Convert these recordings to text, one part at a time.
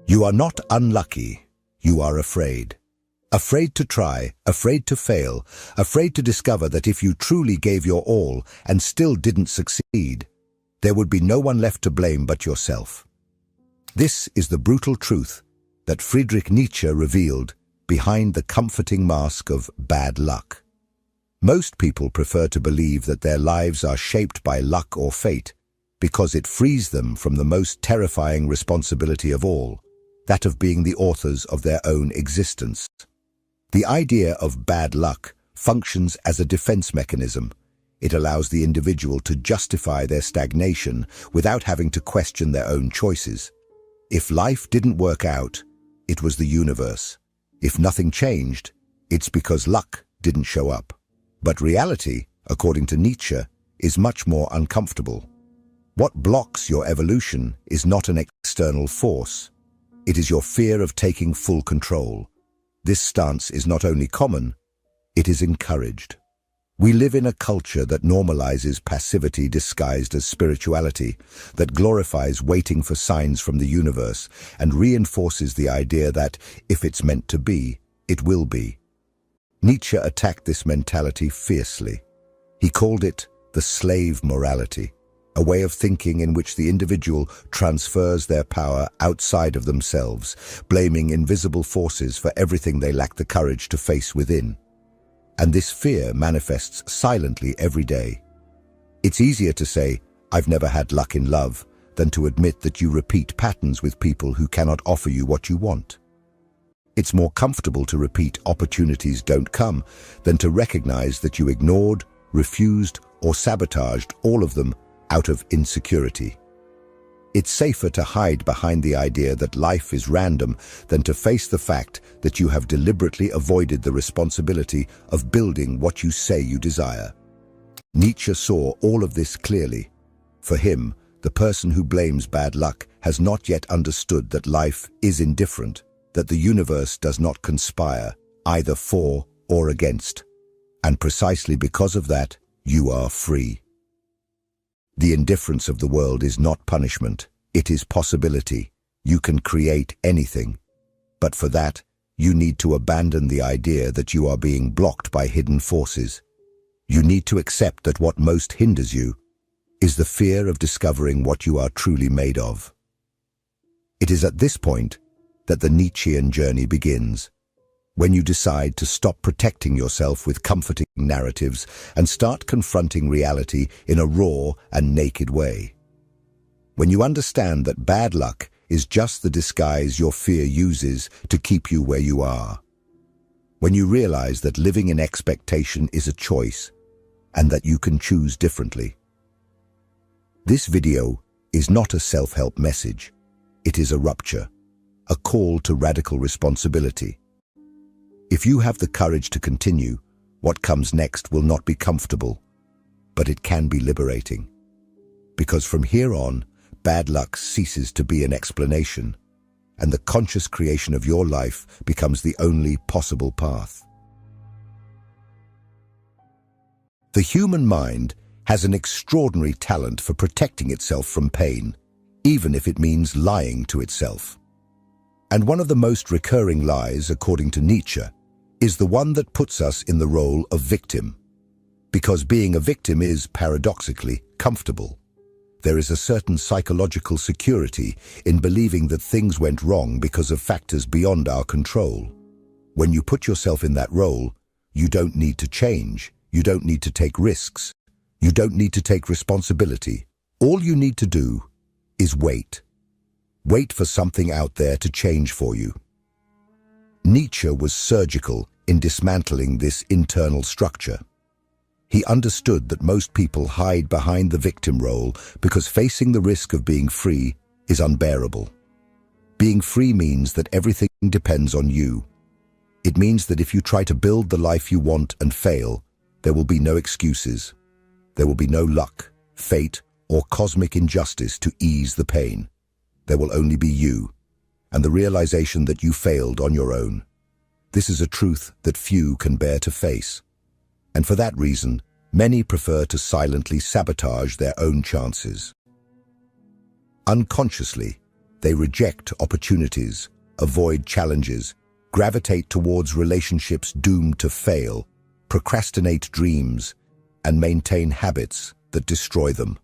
You are not unlucky, you are afraid. Afraid to try, afraid to fail, afraid to discover that if you truly gave your all and still didn't succeed, there would be no one left to blame but yourself. This is the brutal truth that Friedrich Nietzsche revealed behind the comforting mask of bad luck. Most people prefer to believe that their lives are shaped by luck or fate because it frees them from the most terrifying responsibility of all, that of being the authors of their own existence. The idea of bad luck functions as a defense mechanism. It allows the individual to justify their stagnation without having to question their own choices. If life didn't work out, it was the universe. If nothing changed, it's because luck didn't show up. But reality, according to Nietzsche, is much more uncomfortable. What blocks your evolution is not an external force. It is your fear of taking full control. This stance is not only common, it is encouraged. We live in a culture that normalizes passivity disguised as spirituality, that glorifies waiting for signs from the universe, and reinforces the idea that, if it's meant to be, it will be. Nietzsche attacked this mentality fiercely. He called it the slave morality, a way of thinking in which the individual transfers their power outside of themselves, blaming invisible forces for everything they lack the courage to face within. And this fear manifests silently every day. It's easier to say, "I've never had luck in love," than to admit that you repeat patterns with people who cannot offer you what you want. It's more comfortable to repeat "opportunities don't come" than to recognize that you ignored, refused, or sabotaged all of them out of insecurity. It's safer to hide behind the idea that life is random than to face the fact that you have deliberately avoided the responsibility of building what you say you desire. Nietzsche saw all of this clearly. For him, the person who blames bad luck has not yet understood that life is indifferent, that the universe does not conspire, either for or against. And precisely because of that, you are free. The indifference of the world is not punishment, it is possibility. You can create anything. But for that, you need to abandon the idea that you are being blocked by hidden forces. You need to accept that what most hinders you is the fear of discovering what you are truly made of. It is at this point that the Nietzschean journey begins, when you decide to stop protecting yourself with comforting narratives and start confronting reality in a raw and naked way. When you understand that bad luck is just the disguise your fear uses to keep you where you are. When you realize that living in expectation is a choice and that you can choose differently. This video is not a self-help message. It is a rupture, a call to radical responsibility. If you have the courage to continue, what comes next will not be comfortable, but it can be liberating. Because from here on, bad luck ceases to be an explanation, and the conscious creation of your life becomes the only possible path. The human mind has an extraordinary talent for protecting itself from pain, even if it means lying to itself. And one of the most recurring lies, according to Nietzsche, is the one that puts us in the role of victim. Because being a victim is, paradoxically, comfortable. There is a certain psychological security in believing that things went wrong because of factors beyond our control. When you put yourself in that role, you don't need to change, you don't need to take risks, you don't need to take responsibility. All you need to do is wait. Wait for something out there to change for you. Nietzsche was surgical in dismantling this internal structure. He understood that most people hide behind the victim role because facing the risk of being free is unbearable. Being free means that everything depends on you. It means that if you try to build the life you want and fail, there will be no excuses. There will be no luck, fate, or cosmic injustice to ease the pain. There will only be you, and the realization that you failed on your own. This is a truth that few can bear to face. And for that reason, many prefer to silently sabotage their own chances. Unconsciously, they reject opportunities, avoid challenges, gravitate towards relationships doomed to fail, procrastinate dreams, and maintain habits that destroy them.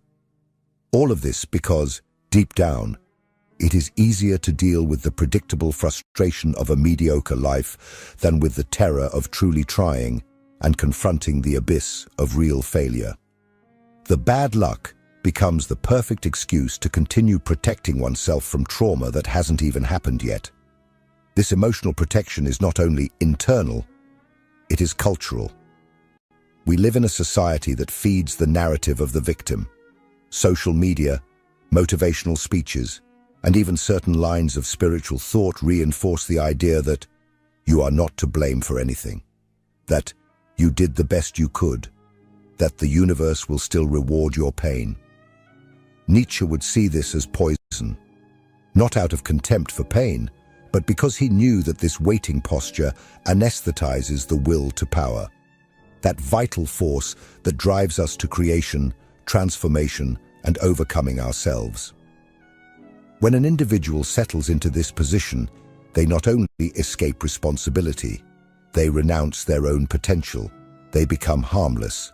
All of this because, deep down, it is easier to deal with the predictable frustration of a mediocre life than with the terror of truly trying and confronting the abyss of real failure. The bad luck becomes the perfect excuse to continue protecting oneself from trauma that hasn't even happened yet. This emotional protection is not only internal, it is cultural. We live in a society that feeds the narrative of the victim. Social media, motivational speeches, and even certain lines of spiritual thought reinforce the idea that you are not to blame for anything, that you did the best you could, that the universe will still reward your pain. Nietzsche would see this as poison, not out of contempt for pain, but because he knew that this waiting posture anesthetizes the will to power, that vital force that drives us to creation, transformation, and overcoming ourselves. When an individual settles into this position, they not only escape responsibility, they renounce their own potential. They become harmless,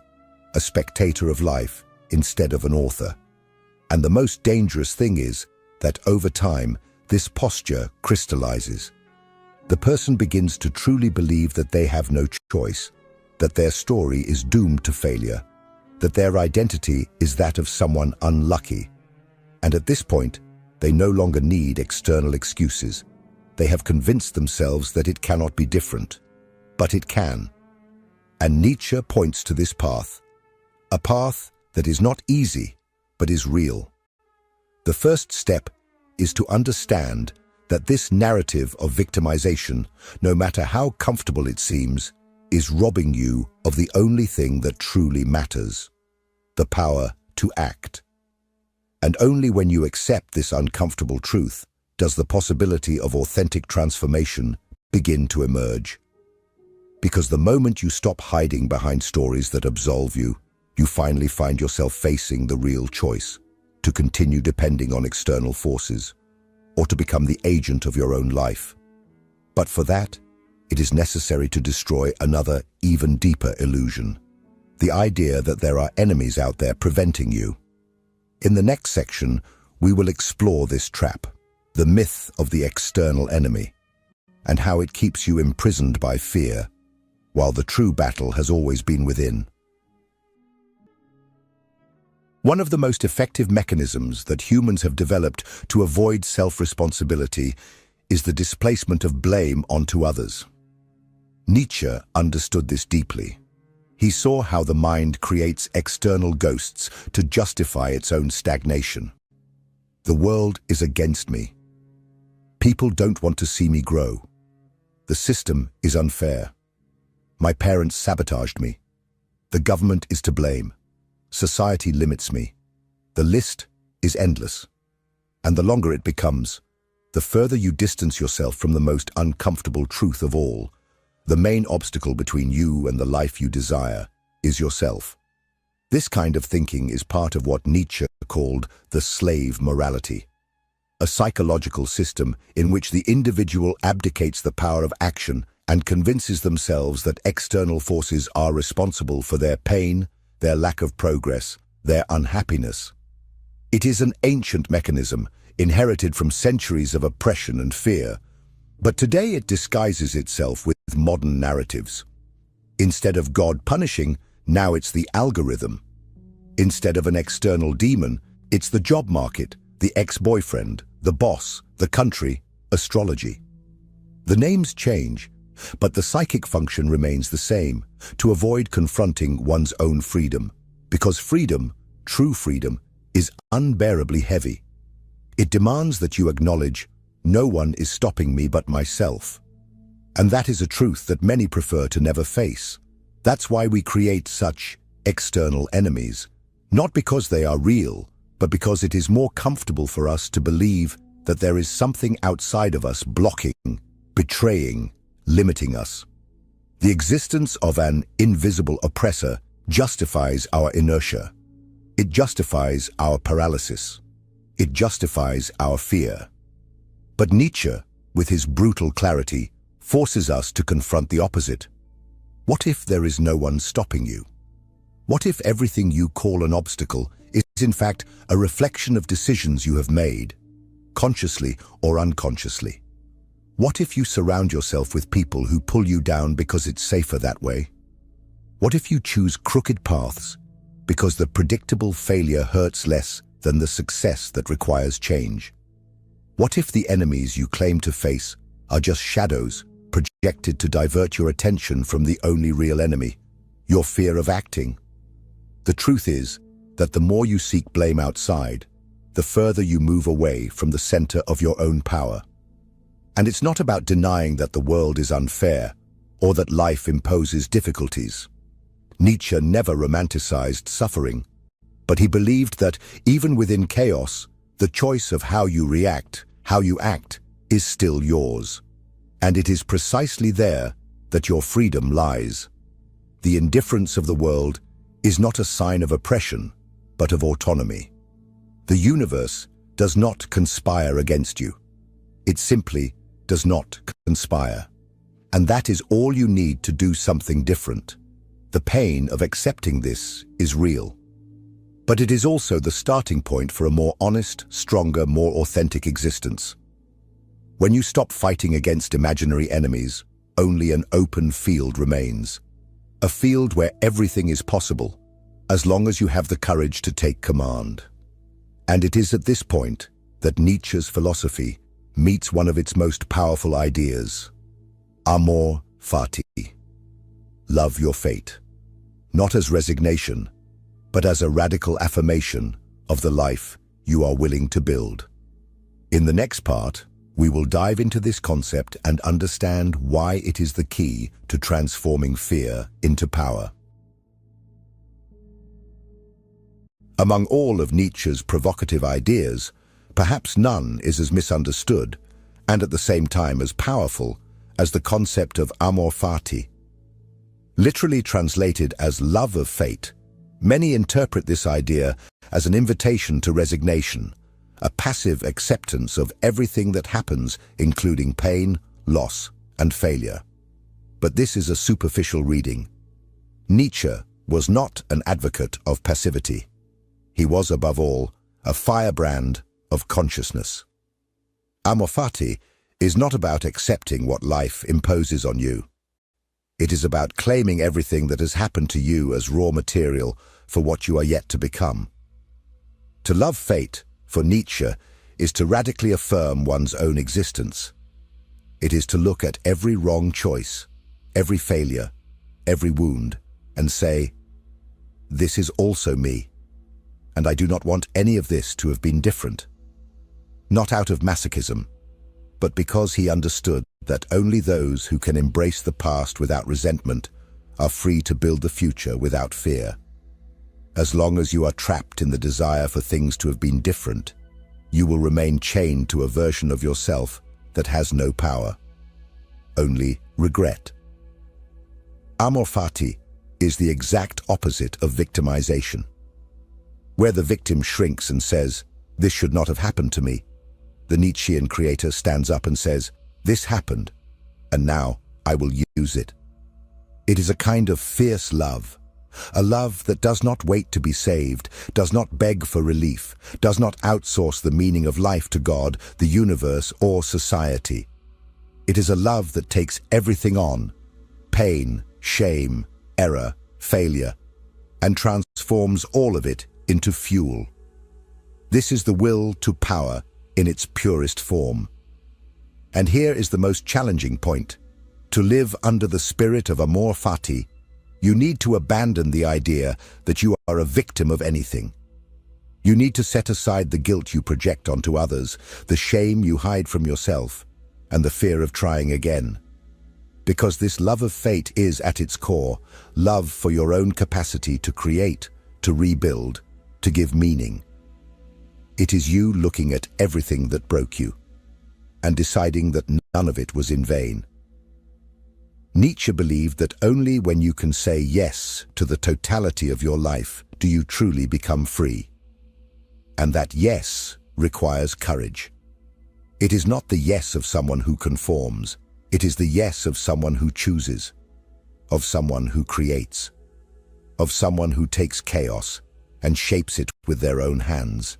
a spectator of life instead of an author. And the most dangerous thing is that over time, this posture crystallizes. The person begins to truly believe that they have no choice, that their story is doomed to failure, that their identity is that of someone unlucky. And at this point, they no longer need external excuses. They have convinced themselves that it cannot be different, but it can. And Nietzsche points to this path, a path that is not easy, but is real. The first step is to understand that this narrative of victimization, no matter how comfortable it seems, is robbing you of the only thing that truly matters, the power to act. And only when you accept this uncomfortable truth does the possibility of authentic transformation begin to emerge. Because the moment you stop hiding behind stories that absolve you, you finally find yourself facing the real choice: to continue depending on external forces, or to become the agent of your own life. But for that, it is necessary to destroy another, even deeper illusion: the idea that there are enemies out there preventing you. In the next section, we will explore this trap, the myth of the external enemy, and how it keeps you imprisoned by fear, while the true battle has always been within. One of the most effective mechanisms that humans have developed to avoid self-responsibility is the displacement of blame onto others. Nietzsche understood this deeply. He saw how the mind creates external ghosts to justify its own stagnation. The world is against me. People don't want to see me grow. The system is unfair. My parents sabotaged me. The government is to blame. Society limits me. The list is endless. And the longer it becomes, the further you distance yourself from the most uncomfortable truth of all. The main obstacle between you and the life you desire is yourself. This kind of thinking is part of what Nietzsche called the slave morality, a psychological system in which the individual abdicates the power of action and convinces themselves that external forces are responsible for their pain, their lack of progress, their unhappiness. It is an ancient mechanism inherited from centuries of oppression and fear, but today it disguises itself with modern narratives. Instead of God punishing, now it's the algorithm. Instead of an external demon, it's the job market, the ex-boyfriend, the boss, the country, astrology. The names change, but the psychic function remains the same: to avoid confronting one's own freedom, because freedom, true freedom, is unbearably heavy. It demands that you acknowledge, no one is stopping me but myself. And that is a truth that many prefer to never face. That's why we create such external enemies, not because they are real, but because it is more comfortable for us to believe that there is something outside of us blocking, betraying, limiting us. The existence of an invisible oppressor justifies our inertia. It justifies our paralysis. It justifies our fear. But Nietzsche, with his brutal clarity, forces us to confront the opposite. What if there is no one stopping you? What if everything you call an obstacle is in fact a reflection of decisions you have made, consciously or unconsciously? What if you surround yourself with people who pull you down because it's safer that way? What if you choose crooked paths because the predictable failure hurts less than the success that requires change? What if the enemies you claim to face are just shadows projected to divert your attention from the only real enemy, your fear of acting? The truth is that the more you seek blame outside, the further you move away from the center of your own power. And it's not about denying that the world is unfair or that life imposes difficulties. Nietzsche never romanticized suffering, but he believed that even within chaos, the choice of how you react, how you act, is still yours. And it is precisely there that your freedom lies. The indifference of the world is not a sign of oppression, but of autonomy. The universe does not conspire against you. It simply does not conspire. And that is all you need to do something different. The pain of accepting this is real. But it is also the starting point for a more honest, stronger, more authentic existence. When you stop fighting against imaginary enemies, only an open field remains. A field where everything is possible, as long as you have the courage to take command. And it is at this point that Nietzsche's philosophy meets one of its most powerful ideas: amor fati. Love your fate. Not as resignation, but as a radical affirmation of the life you are willing to build. In the next part, we will dive into this concept and understand why it is the key to transforming fear into power. Among all of Nietzsche's provocative ideas, perhaps none is as misunderstood and at the same time as powerful as the concept of amor fati. Literally translated as love of fate, many interpret this idea as an invitation to resignation, a passive acceptance of everything that happens, including pain, loss, and failure. But this is a superficial reading. Nietzsche was not an advocate of passivity. He was, above all, a firebrand of consciousness. Amor fati is not about accepting what life imposes on you. It is about claiming everything that has happened to you as raw material for what you are yet to become. To love fate, for Nietzsche, is to radically affirm one's own existence. It is to look at every wrong choice, every failure, every wound, and say, "This is also me, and I do not want any of this to have been different." Not out of masochism, but because he understood that only those who can embrace the past without resentment are free to build the future without fear. As long as you are trapped in the desire for things to have been different, you will remain chained to a version of yourself that has no power, only regret. Amor fati is the exact opposite of victimization. Where the victim shrinks and says, "This should not have happened to me," the Nietzschean creator stands up and says, "This happened, and now I will use it." It is a kind of fierce love, a love that does not wait to be saved, does not beg for relief, does not outsource the meaning of life to God, the universe, or society. It is a love that takes everything on, pain, shame, error, failure, and transforms all of it into fuel. This is the will to power in its purest form. And here is the most challenging point. To live under the spirit of amor fati, you need to abandon the idea that you are a victim of anything. You need to set aside the guilt you project onto others, the shame you hide from yourself, and the fear of trying again. Because this love of fate is, at its core, love for your own capacity to create, to rebuild, to give meaning. It is you looking at everything that broke you, and deciding that none of it was in vain. Nietzsche believed that only when you can say yes to the totality of your life do you truly become free. And that yes requires courage. It is not the yes of someone who conforms. It is the yes of someone who chooses, of someone who creates, of someone who takes chaos and shapes it with their own hands.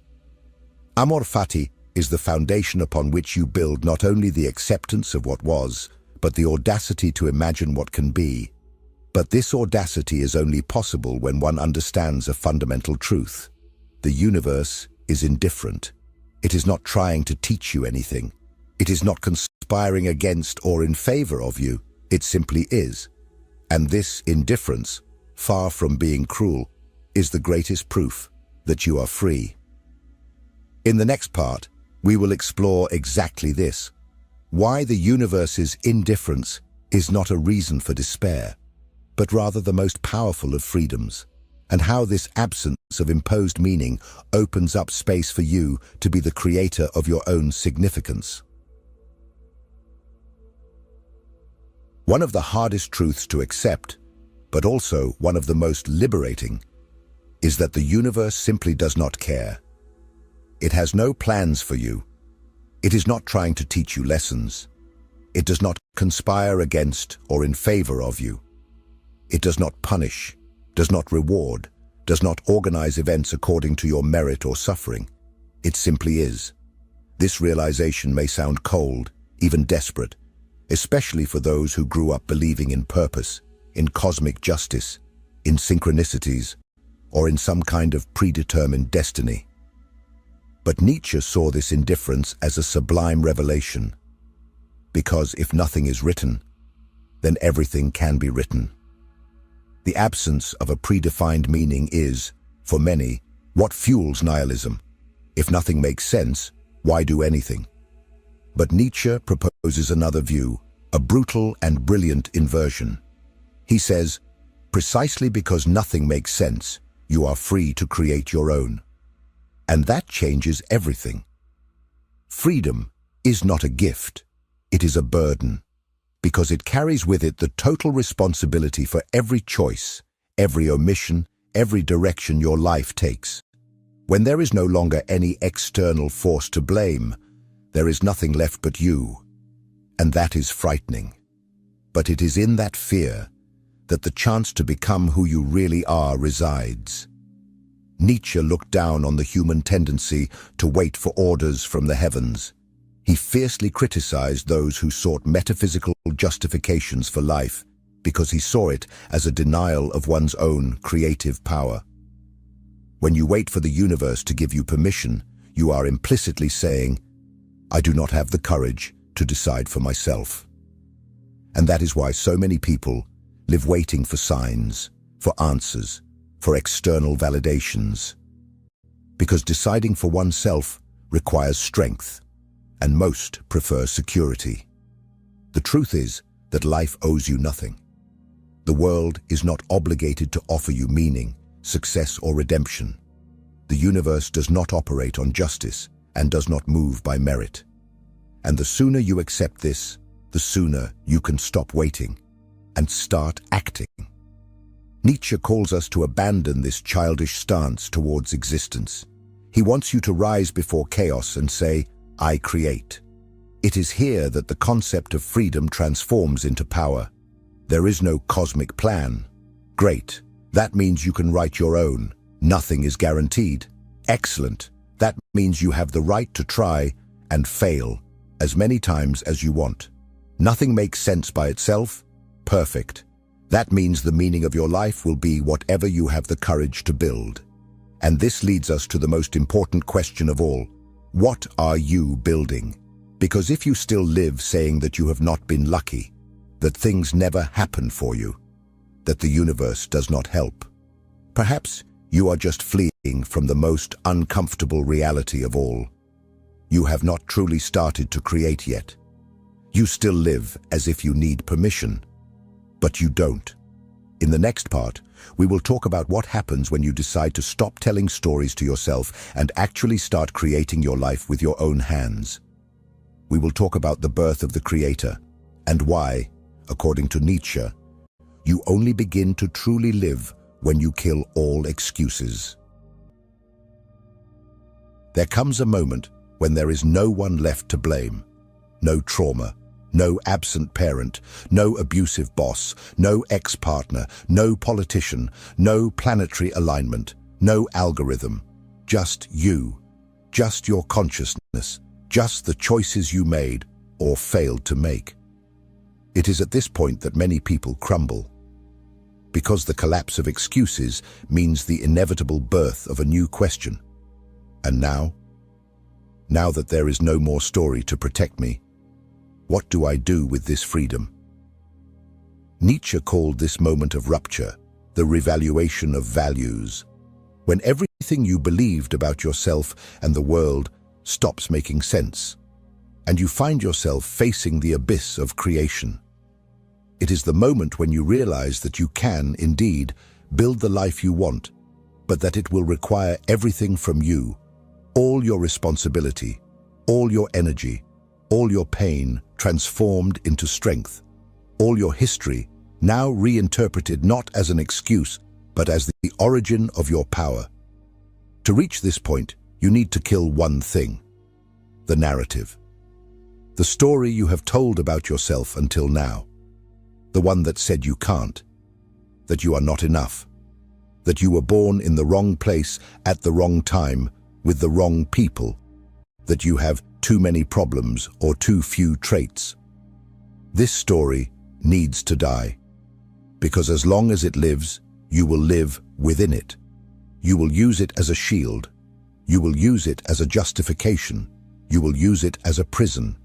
Amor fati is the foundation upon which you build not only the acceptance of what was, but the audacity to imagine what can be. But this audacity is only possible when one understands a fundamental truth. The universe is indifferent. It is not trying to teach you anything. It is not conspiring against or in favor of you. It simply is. And this indifference, far from being cruel, is the greatest proof that you are free. In the next part, we will explore exactly this: why the universe's indifference is not a reason for despair, but rather the most powerful of freedoms, and how this absence of imposed meaning opens up space for you to be the creator of your own significance. One of the hardest truths to accept, but also one of the most liberating, is that the universe simply does not care. It has no plans for you. It is not trying to teach you lessons. It does not conspire against or in favor of you. It does not punish, does not reward, does not organize events according to your merit or suffering. It simply is. This realization may sound cold, even desperate, especially for those who grew up believing in purpose, in cosmic justice, in synchronicities, or in some kind of predetermined destiny. But Nietzsche saw this indifference as a sublime revelation, because if nothing is written, then everything can be written. The absence of a predefined meaning is, for many, what fuels nihilism. If nothing makes sense, why do anything? But Nietzsche proposes another view, a brutal and brilliant inversion. He says, precisely because nothing makes sense, you are free to create your own. And that changes everything. Freedom is not a gift, it is a burden, because it carries with it the total responsibility for every choice, every omission, every direction your life takes. When there is no longer any external force to blame, there is nothing left but you, and that is frightening. But it is in that fear that the chance to become who you really are resides. Nietzsche looked down on the human tendency to wait for orders from the heavens. He fiercely criticized those who sought metaphysical justifications for life because he saw it as a denial of one's own creative power. When you wait for the universe to give you permission, you are implicitly saying, I do not have the courage to decide for myself. And that is why so many people live waiting for signs, for answers, for external validations. Because deciding for oneself requires strength, and most prefer security. The truth is that life owes you nothing. The world is not obligated to offer you meaning, success, or redemption. The universe does not operate on justice and does not move by merit. And the sooner you accept this, the sooner you can stop waiting and start acting. Nietzsche calls us to abandon this childish stance towards existence. He wants you to rise before chaos and say, I create. It is here that the concept of freedom transforms into power. There is no cosmic plan. Great. That means you can write your own. Nothing is guaranteed. Excellent. That means you have the right to try and fail as many times as you want. Nothing makes sense by itself. Perfect. That means the meaning of your life will be whatever you have the courage to build. And this leads us to the most important question of all. What are you building? Because if you still live saying that you have not been lucky, that things never happen for you, that the universe does not help, perhaps you are just fleeing from the most uncomfortable reality of all. You have not truly started to create yet. You still live as if you need permission, but you don't. In the next part, we will talk about what happens when you decide to stop telling stories to yourself and actually start creating your life with your own hands. We will talk about the birth of the creator and why, according to Nietzsche, you only begin to truly live when you kill all excuses. There comes a moment when there is no one left to blame. No trauma, no absent parent, no abusive boss, no ex-partner, no politician, no planetary alignment, no algorithm. Just you, just your consciousness, just the choices you made or failed to make. It is at this point that many people crumble, because the collapse of excuses means the inevitable birth of a new question. And now that there is no more story to protect me, what do I do with this freedom? Nietzsche called this moment of rupture the revaluation of values, when everything you believed about yourself and the world stops making sense, and you find yourself facing the abyss of creation. It is the moment when you realize that you can, indeed, build the life you want, but that it will require everything from you, all your responsibility, all your energy, all your pain transformed into strength, all your history now reinterpreted not as an excuse, but as the origin of your power. To reach this point, you need to kill one thing: the narrative. The story you have told about yourself until now. The one that said you can't, that you are not enough, that you were born in the wrong place at the wrong time with the wrong people, that you have too many problems or too few traits. This story needs to die, because as long as it lives, you will live within it. You will use it as a shield. You will use it as a justification. You will use it as a prison.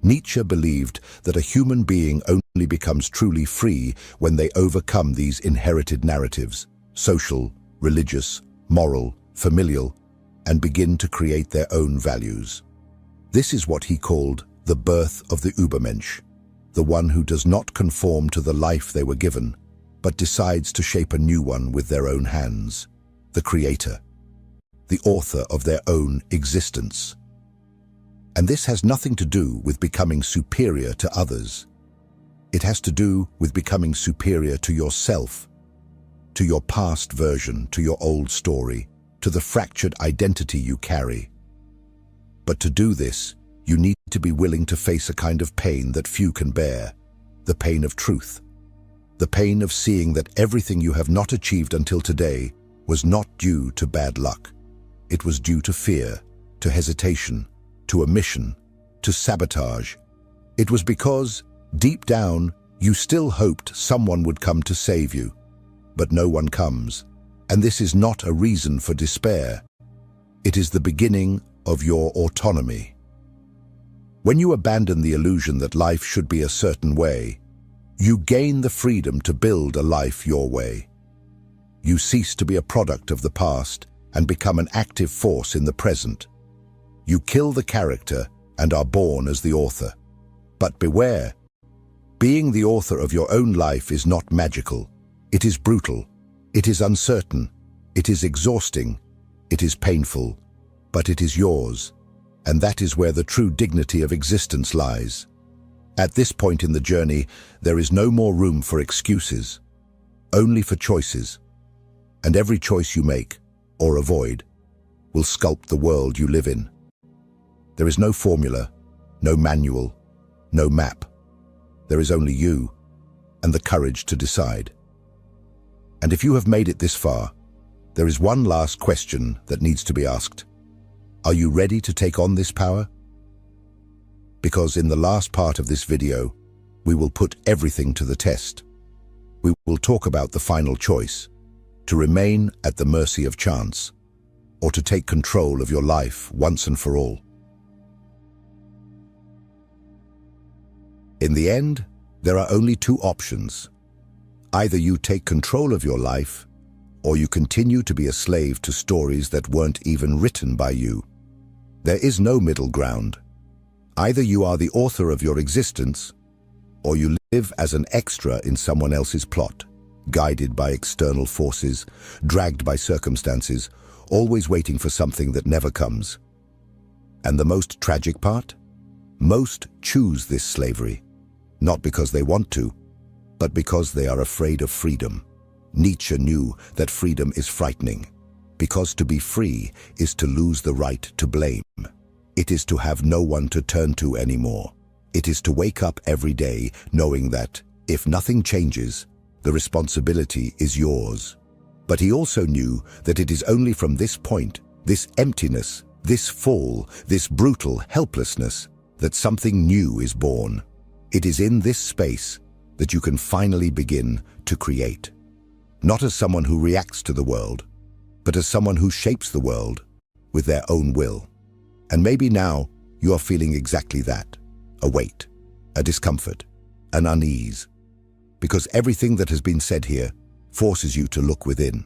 Nietzsche believed that a human being only becomes truly free when they overcome these inherited narratives, social, religious, moral, familial, and begin to create their own values. This is what he called the birth of the Übermensch, the one who does not conform to the life they were given, but decides to shape a new one with their own hands, the creator, the author of their own existence. And this has nothing to do with becoming superior to others. It has to do with becoming superior to yourself, to your past version, to your old story, to the fractured identity you carry. But to do this, you need to be willing to face a kind of pain that few can bear, the pain of truth, the pain of seeing that everything you have not achieved until today was not due to bad luck. It was due to fear, to hesitation, to omission, to sabotage. It was because, deep down, you still hoped someone would come to save you. But no one comes, and this is not a reason for despair. It is the beginning of your autonomy. When you abandon the illusion that life should be a certain way, you gain the freedom to build a life your way. You cease to be a product of the past and become an active force in the present. You kill the character and are born as the author. But beware, being the author of your own life is not magical. It is brutal, it is uncertain, it is exhausting, it is painful, but it is yours, and that is where the true dignity of existence lies. At this point in the journey, there is no more room for excuses, only for choices, and every choice you make, or avoid, will sculpt the world you live in. There is no formula, no manual, no map. There is only you, and the courage to decide. And if you have made it this far, there is one last question that needs to be asked. Are you ready to take on this power? Because in the last part of this video, we will put everything to the test. We will talk about the final choice, to remain at the mercy of chance, or to take control of your life once and for all. In the end, there are only two options. Either you take control of your life, or you continue to be a slave to stories that weren't even written by you. There is no middle ground. Either you are the author of your existence, or you live as an extra in someone else's plot, guided by external forces, dragged by circumstances, always waiting for something that never comes. And the most tragic part? Most choose this slavery, not because they want to, but because they are afraid of freedom. Nietzsche knew that freedom is frightening, because to be free is to lose the right to blame. It is to have no one to turn to anymore. It is to wake up every day knowing that, if nothing changes, the responsibility is yours. But he also knew that it is only from this point, this emptiness, this fall, this brutal helplessness, that something new is born. It is in this space that you can finally begin to create. Not as someone who reacts to the world, but as someone who shapes the world with their own will. And maybe now you are feeling exactly that, a weight, a discomfort, an unease. Because everything that has been said here forces you to look within,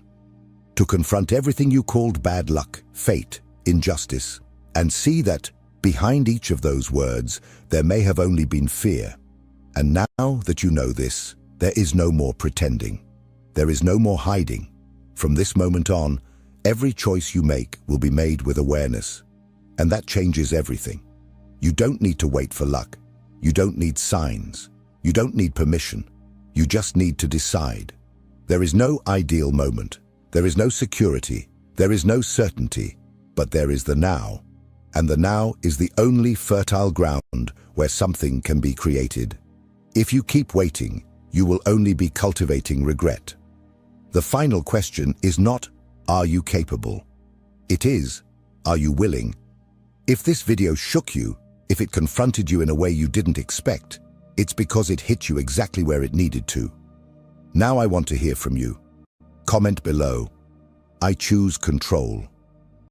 to confront everything you called bad luck, fate, injustice, and see that behind each of those words there may have only been fear. And now that you know this, there is no more pretending. There is no more hiding. From this moment on, every choice you make will be made with awareness. And that changes everything. You don't need to wait for luck. You don't need signs. You don't need permission. You just need to decide. There is no ideal moment. There is no security. There is no certainty. But there is the now. And the now is the only fertile ground where something can be created. If you keep waiting, you will only be cultivating regret. The final question is not, are you capable? It is, are you willing? If this video shook you, if it confronted you in a way you didn't expect, it's because it hit you exactly where it needed to. Now I want to hear from you. Comment below. I choose control.